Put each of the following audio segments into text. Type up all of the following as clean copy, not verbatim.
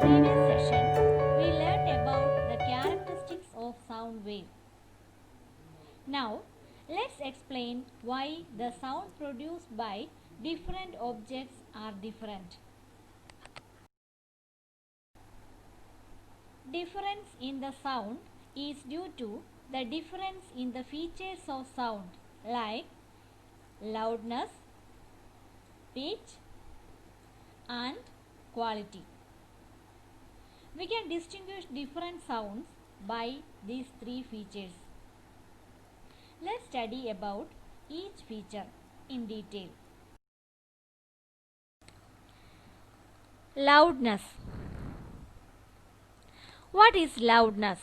previous session, we learned about the characteristics of sound wave. Now, let's explain why the sound produced by different objects are different. Difference in the sound is due to the difference in the features of sound like loudness, pitch, and quality. We can distinguish different sounds by these three features. Let's study about each feature in detail. Loudness. What is loudness?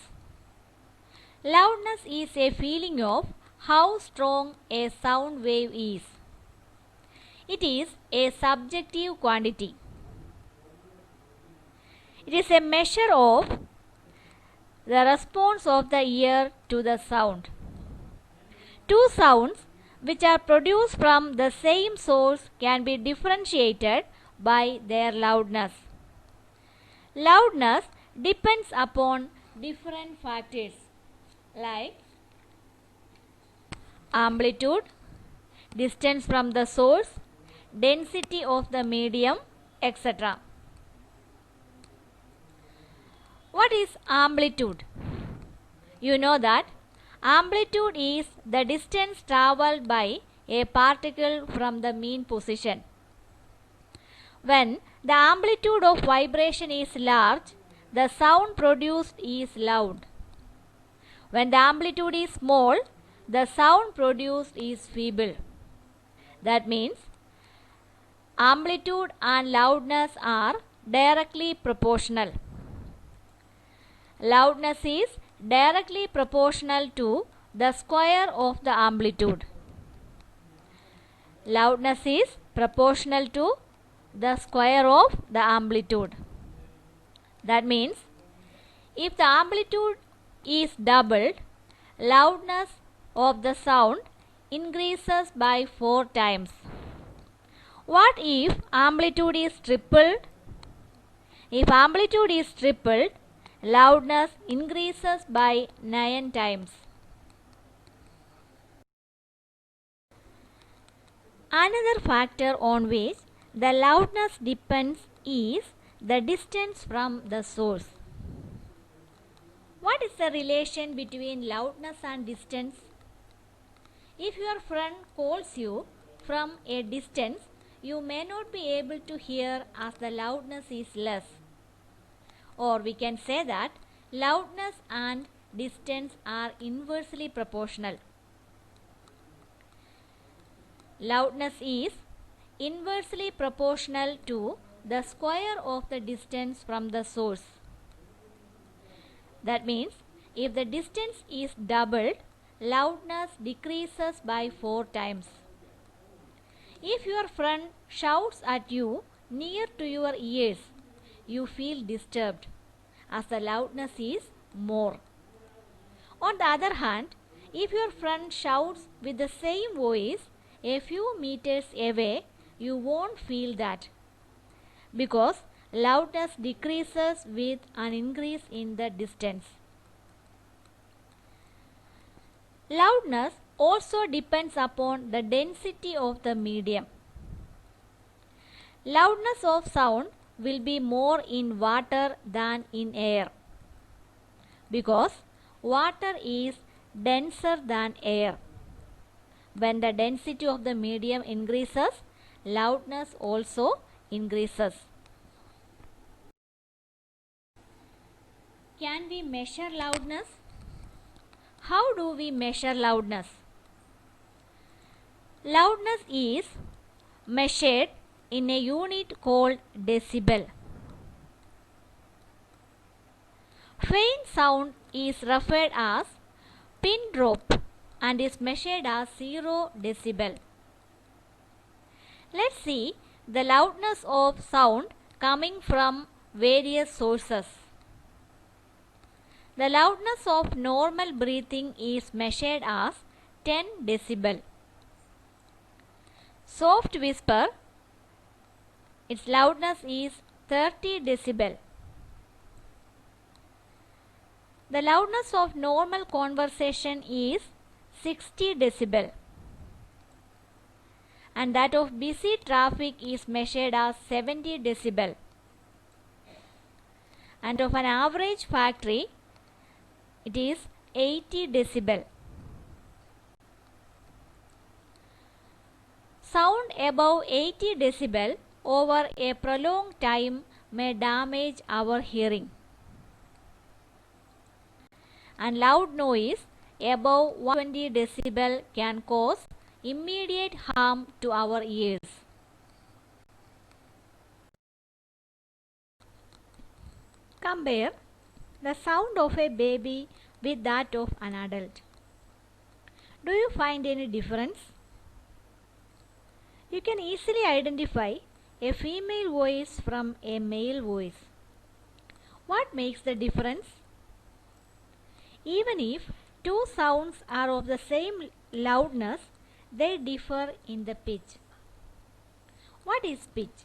Loudness is a feeling of how strong a sound wave is. It is a subjective quantity. It is a measure of the response of the ear to the sound. Two sounds which are produced from the same source can be differentiated by their loudness. Loudness depends upon different factors like amplitude, distance from the source, density of the medium, etc. What is amplitude? You know that amplitude is the distance traveled by a particle from the mean position. When the amplitude of vibration is large, the sound produced is loud. When the amplitude is small, the sound produced is feeble. That means amplitude and loudness are directly proportional. Loudness is directly proportional to the square of the amplitude. Loudness is proportional to the square of the amplitude. That means if the amplitude is doubled, loudness of the sound increases by 4 times. What if amplitude is tripled? If amplitude is tripled, loudness increases by 9 times. Another factor on which the loudness depends is the distance from the source. What is the relation between loudness and distance? If your friend calls you from a distance, you may not be able to hear as the loudness is less. Or we can say that loudness and distance are inversely proportional. Loudness is inversely proportional to the square of the distance from the source. That means if the distance is doubled, loudness decreases by 4 times. If your friend shouts at you near to your ears, you feel disturbed as the loudness is more. On the other hand, if your friend shouts with the same voice a few meters away, you won't feel that because loudness decreases with an increase in the distance. Loudness also depends upon the density of the medium. Loudness of sound will be more in water than in air because water is denser than air. When the density of the medium increases, loudness also increases. Can we measure loudness? How do we measure loudness? Loudness is measured in a unit called decibel. Faint sound is referred as pin drop and is measured as 0 decibel. Let's see the loudness of sound coming from various sources. The loudness of normal breathing is measured as 10 decibel. Soft whisper, its loudness is 30 decibel. The loudness of normal conversation is 60 decibel and that of busy traffic is measured as 70 decibel and of an average factory it is 80 decibel. Sound above 80 decibel over a prolonged time may damage our hearing. And loud noise above 120 decibel can cause immediate harm to our ears. Compare the sound of a baby with that of an adult. Do you find any difference? You can easily identify a female voice from a male voice. What makes the difference? Even if two sounds are of the same loudness, they differ in the pitch. What is pitch?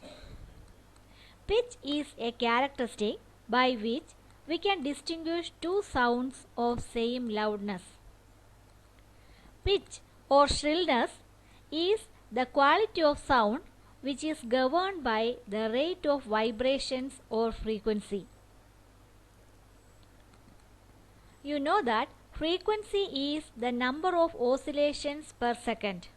Pitch is a characteristic by which we can distinguish two sounds of same loudness. Pitch or shrillness is the quality of sound which is governed by the rate of vibrations or frequency. You know that frequency is the number of oscillations per second.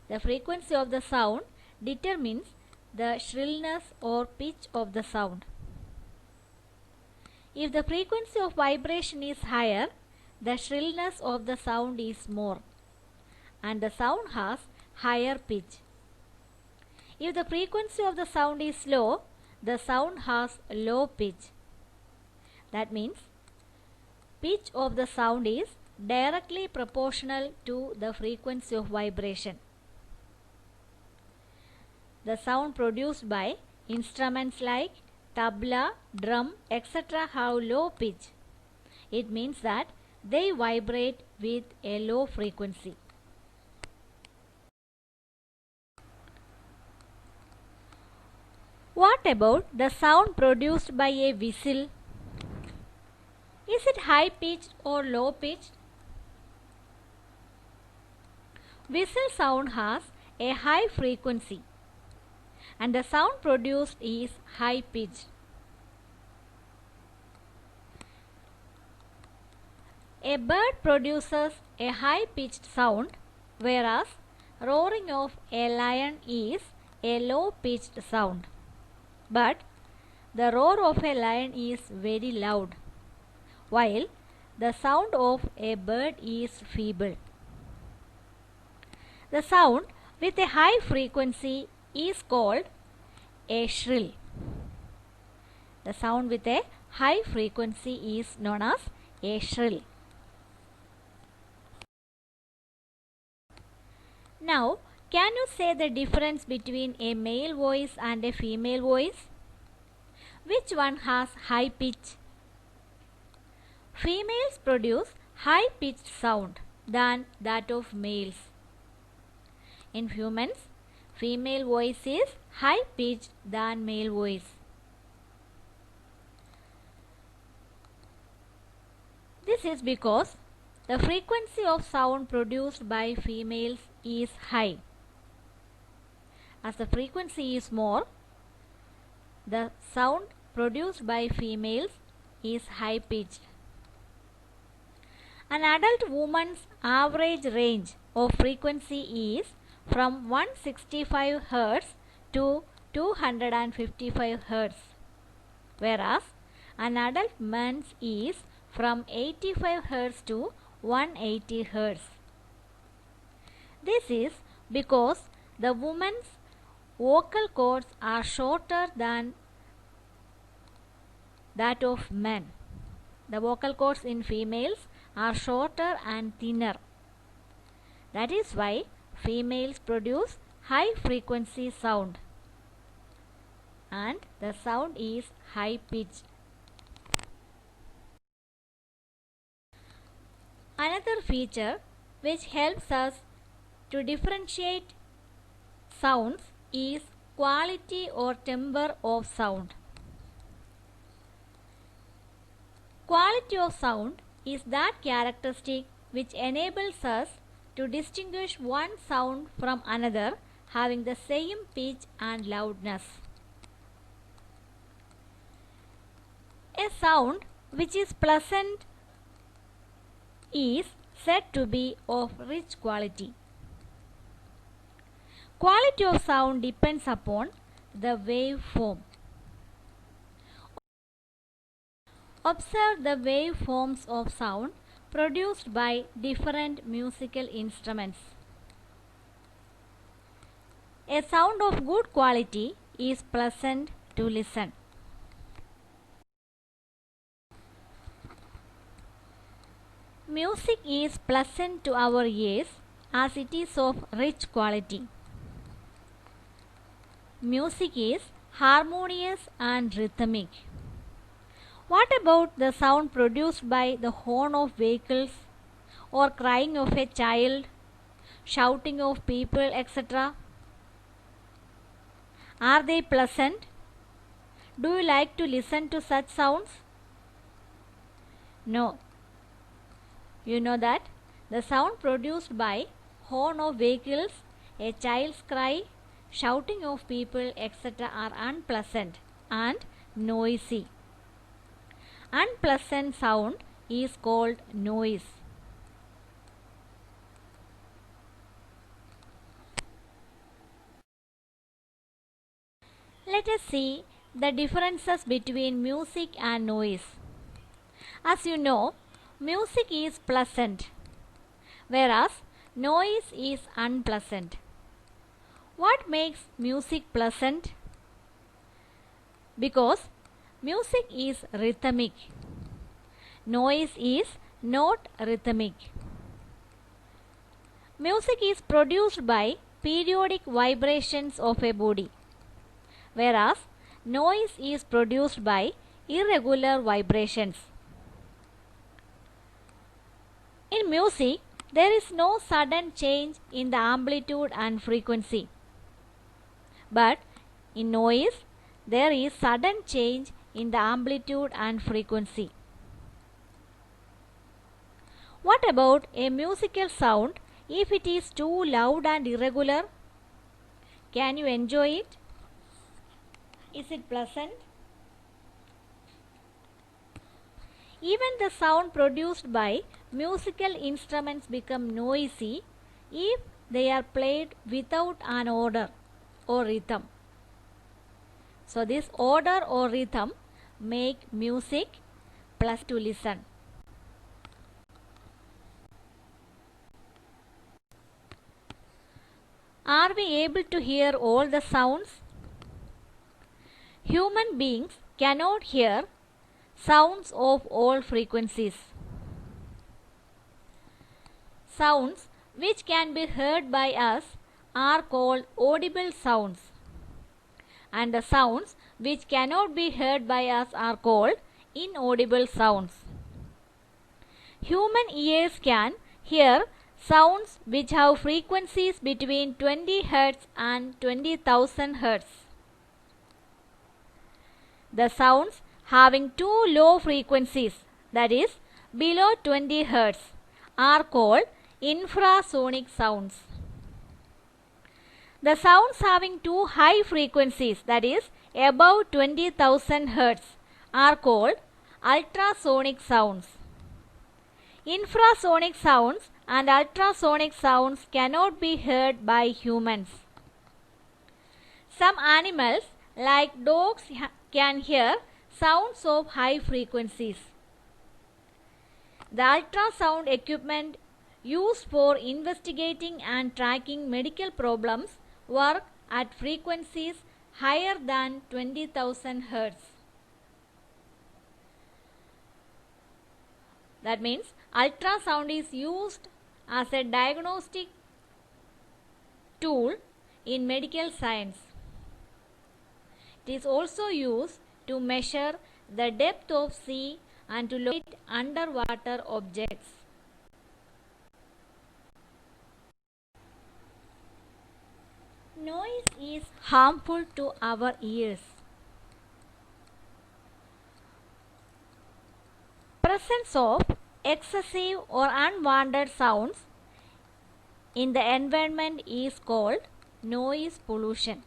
The frequency of the sound determines the shrillness or pitch of the sound. If the frequency of vibration is higher, the shrillness of the sound is more and the sound has higher pitch. If the frequency of the sound is low, the sound has low pitch. That means pitch of the sound is directly proportional to the frequency of vibration. The sound produced by instruments like tabla, drum, etc. have low pitch. It means that they vibrate with a low frequency. What about the sound produced by a whistle? Is it high pitched or low pitched? Whistle sound has a high frequency and the sound produced is high pitched. A bird produces a high pitched sound, whereas roaring of a lion is a low pitched sound. But the roar of a lion is very loud, while the sound of a bird is feeble. The sound with a high frequency is called a shrill. The sound with a high frequency is known as a shrill. Now, can you say the difference between a male voice and a female voice? Which one has high pitch? Females produce high pitched sound than that of males. In humans, female voice is high pitched than male voice. This is because the frequency of sound produced by females is high. As the frequency is more, the sound produced by females is high pitched. An adult woman's average range of frequency is from 165 Hz to 255 Hz, whereas an adult man's is from 85 Hz to 180 Hz. This is because the woman's vocal cords are shorter than that of men. The vocal cords in females are shorter and thinner. That is why females produce high frequency sound and the sound is high pitched. Another feature which helps us to differentiate sounds is quality or timbre of sound. Quality of sound is that characteristic which enables us to distinguish one sound from another having the same pitch and loudness. A sound which is pleasant is said to be of rich quality. Quality of sound depends upon the waveform. Observe the waveforms of sound produced by different musical instruments. A sound of good quality is pleasant to listen. Music is pleasant to our ears as it is of rich quality. Music is harmonious and rhythmic. What about the sound produced by the horn of vehicles or crying of a child, shouting of people, etc.? Are they pleasant? Do you like to listen to such sounds? No. You know that the sound produced by horn of vehicles, a child's cry, shouting of people, etc. are unpleasant and noisy. Unpleasant sound is called noise. Let us see the differences between music and noise. As you know, music is pleasant, whereas noise is unpleasant. What makes music pleasant? Because music is rhythmic. Noise is not rhythmic. Music is produced by periodic vibrations of a body, whereas noise is produced by irregular vibrations. In music, there is no sudden change in the amplitude and frequency. But in noise, there is sudden change in the amplitude and frequency. What about a musical sound if it is too loud and irregular? Can you enjoy it? Is it pleasant? Even the sound produced by musical instruments become noisy if they are played without an order or rhythm. So this order or rhythm make music pleasant to listen. Are we able to hear all the sounds? Human beings cannot hear sounds of all frequencies. Sounds which can be heard by us are called audible sounds, and the sounds which cannot be heard by us are called inaudible sounds. Human ears can hear sounds which have frequencies between 20 Hz and 20,000 Hz. The sounds having too low frequencies, that is below 20 Hz, are called infrasonic sounds. The sounds having too high frequencies, that is above 20,000 Hz, are called ultrasonic sounds. Infrasonic sounds and ultrasonic sounds cannot be heard by humans. Some animals like dogs can hear sounds of high frequencies. The ultrasound equipment used for investigating and tracking medical problems work at frequencies higher than 20,000 Hz. That means ultrasound is used as a diagnostic tool in medical science. It is also used to measure the depth of sea and to locate underwater objects. Noise is harmful to our ears. Presence of excessive or unwanted sounds in the environment is called noise pollution.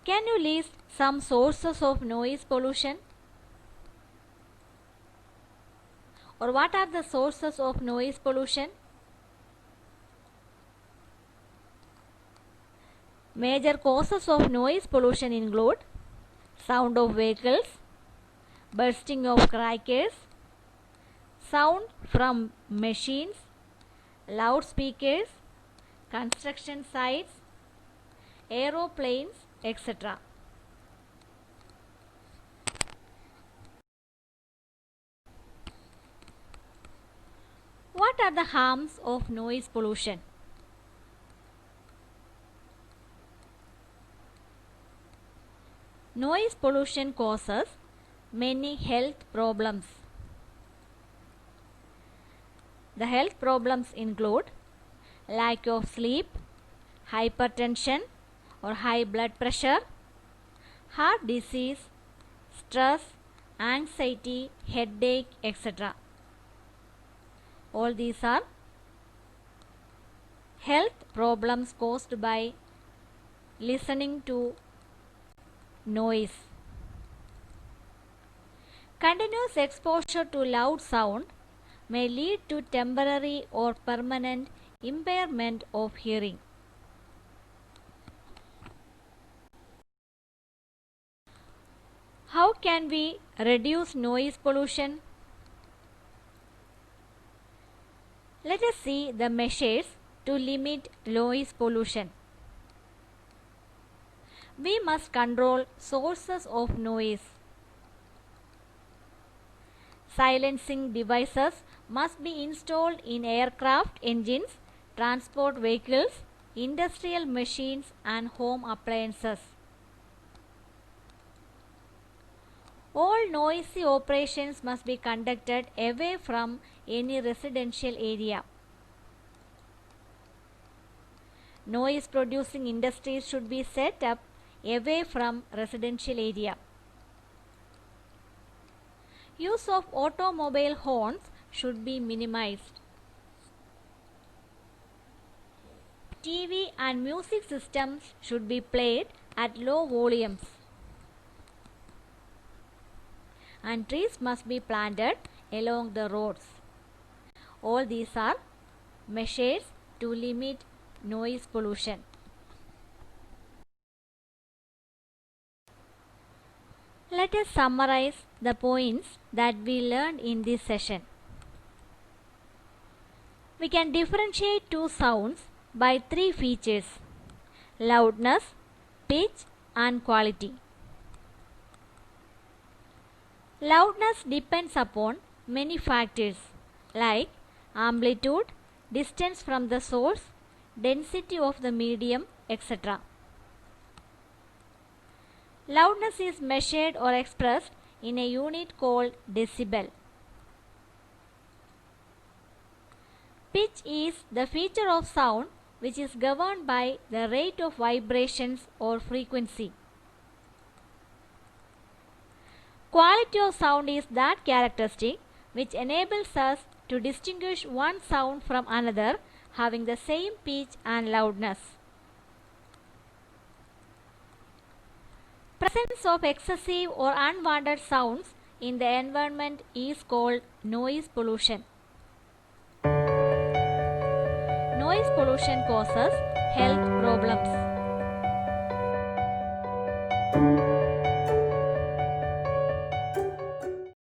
Can you list some sources of noise pollution? Or what are the sources of noise pollution? Major causes of noise pollution include sound of vehicles, bursting of crackers, sound from machines, loudspeakers, construction sites, aeroplanes, etc. What are the harms of noise pollution? Noise pollution causes many health problems. The health problems include lack of sleep, hypertension or high blood pressure, heart disease, stress, anxiety, headache, etc. All these are health problems caused by listening to noise. Continuous exposure to loud sound may lead to temporary or permanent impairment of hearing. How can we reduce noise pollution? Let us see the measures to limit noise pollution. We must control sources of noise. Silencing devices must be installed in aircraft engines, transport vehicles, industrial machines and home appliances. All noisy operations must be conducted away from any residential area. Noise producing industries should be set up away from residential area. Use of automobile horns should be minimized. TV and music systems should be played at low volumes. And trees must be planted along the roads. All these are measures to limit noise pollution. Let us summarize the points that we learned in this session. We can differentiate two sounds by three features: loudness, pitch and quality. Loudness depends upon many factors like amplitude, distance from the source, density of the medium, etc. Loudness is measured or expressed in a unit called decibel. Pitch is the feature of sound which is governed by the rate of vibrations or frequency. Quality of sound is that characteristic which enables us to distinguish one sound from another having the same pitch and loudness. Presence of excessive or unwanted sounds in the environment is called noise pollution. Noise pollution causes health problems.